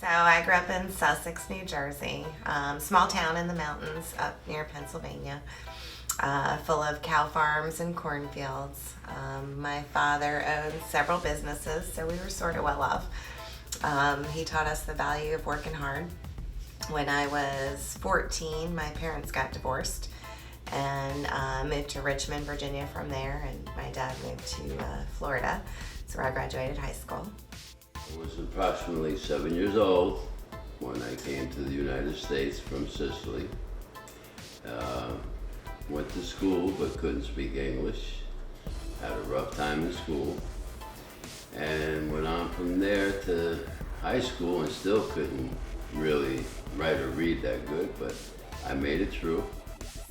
So I grew up in Sussex, New Jersey, small town in the mountains up near Pennsylvania, full of cow farms and cornfields. My father owned several businesses, so we were sort of well off. He taught us the value of working hard. When I was 14, my parents got divorced and moved to Richmond, Virginia from there, and my dad moved to Florida. That's where I graduated high school. I was approximately 7 years old when I came to the United States from Sicily. Went to school but couldn't speak English. Had a rough time in school. And went on from there to high school and still couldn't really write or read that good, but I made it through.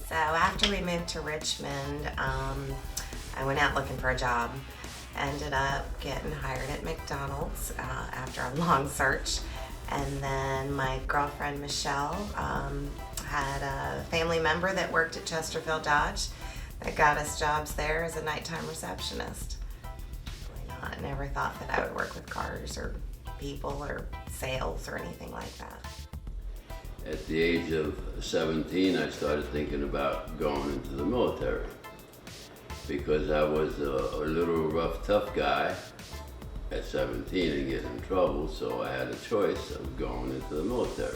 So after we moved to Richmond, I went out looking for a job. Ended up getting hired at McDonald's after a long search. And then my girlfriend Michelle had a family member that worked at Chesterfield Dodge that got us jobs there as a nighttime receptionist. I never thought that I would work with cars or people or sales or anything like that. At the age of 17, I started thinking about going into the military because I was a little rough, tough guy at 17 and getting in trouble, so I had a choice of going into the military.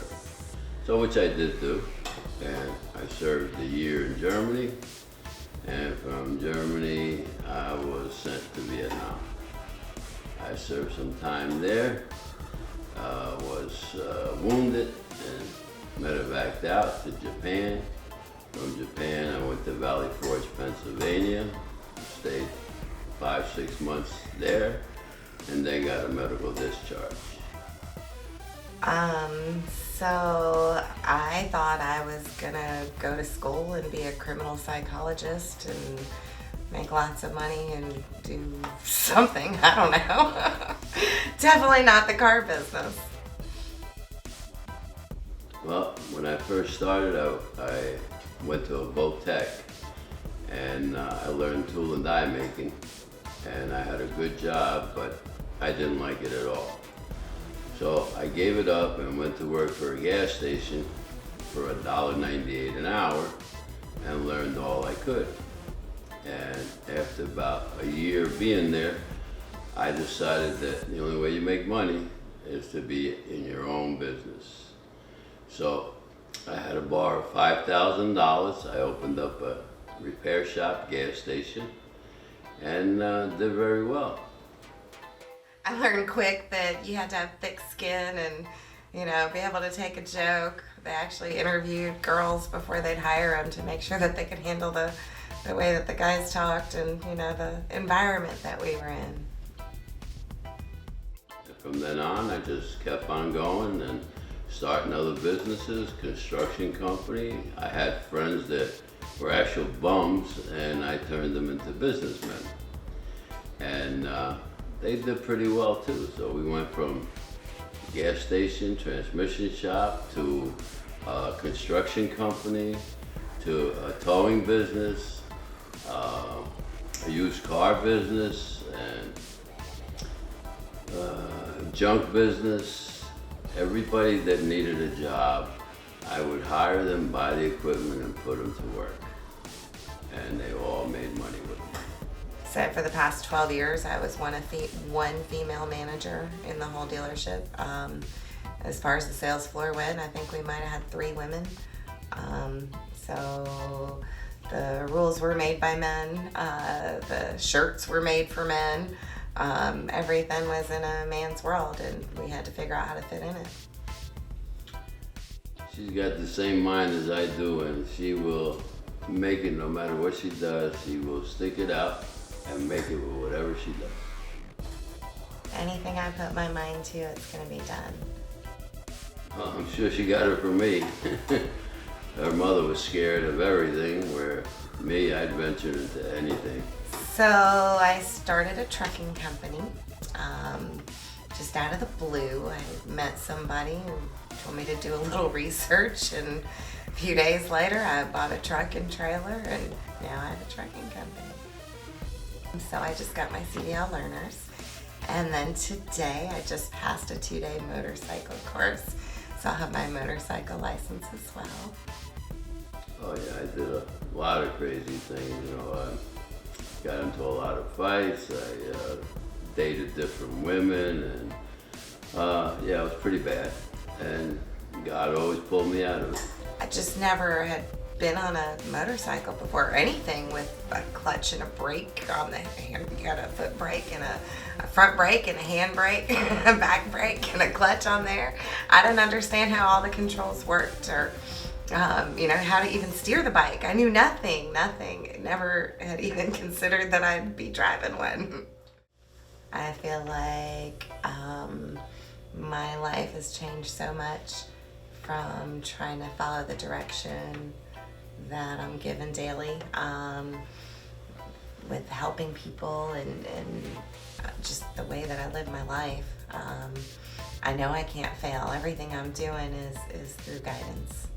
So which I did do, and I served a year in Germany, and from Germany I was sent to Vietnam. I served some time there, was wounded and medevaced out to Japan. From Japan, I went to Valley Forge, Pennsylvania, stayed 5-6 months there, and then got a medical discharge. So I thought I was gonna go to school and be a criminal psychologist and make lots of money and do something, I don't know. Definitely not the car business. Well, when I first started out, I went to a boat tech and I learned tool and die making, and I had a good job, but I didn't like it at all. So I gave it up and went to work for a gas station for $1.98 an hour and learned all I could. And after about a year being there, I decided that the only way you make money is to be in your own business. So I had to borrow $5,000. I opened up a repair shop, gas station, and did very well. I learned quick that you had to have thick skin and, be able to take a joke. They actually interviewed girls before they'd hire them to make sure that they could handle the way that the guys talked and, the environment that we were in. From then on, I just kept on going and starting other businesses, construction company. I had friends that were actual bums, and I turned them into businessmen. And they did pretty well too. So we went from gas station, transmission shop, to a construction company, to a towing business, a used car business, and junk business. Everybody that needed a job, I would hire them, buy the equipment, and put them to work. And they all made money with me. So for the past 12 years, I was one female manager in the whole dealership. As far as the sales floor went, I think we might have had 3 women. So the rules were made by men, the shirts were made for men. Everything was in a man's world, and we had to figure out how to fit in it. She's got the same mind as I do, and she will make it no matter what she does. She will stick it out and make it with whatever she does. Anything I put my mind to, it's going to be done. Well, I'm sure she got it from me. Her mother was scared of everything, where me, I'd venture into anything. So I started a trucking company. Just out of the blue, I met somebody who told me to do a little research, and a few days later I bought a truck and trailer, and now I have a trucking company. So I just got my CDL learners, And then today I just passed a 2-day motorcycle course, so I'll have my motorcycle license as well. Oh yeah, I did a lot of crazy things, you know. I got into a lot of fights. I dated different women, and yeah, it was pretty bad. And God always pulled me out of it. I just never had been on a motorcycle before, or anything with a clutch and a brake on the hand. You got a foot brake and a front brake and a hand brake, a back brake and a clutch on there. I didn't understand how all the controls worked, or you know, how to even steer the bike. I knew nothing. Never had even considered that I'd be driving one. I feel like my life has changed so much from trying to follow the direction that I'm given daily, with helping people and just the way that I live my life. I know I can't fail. Everything I'm doing is through guidance.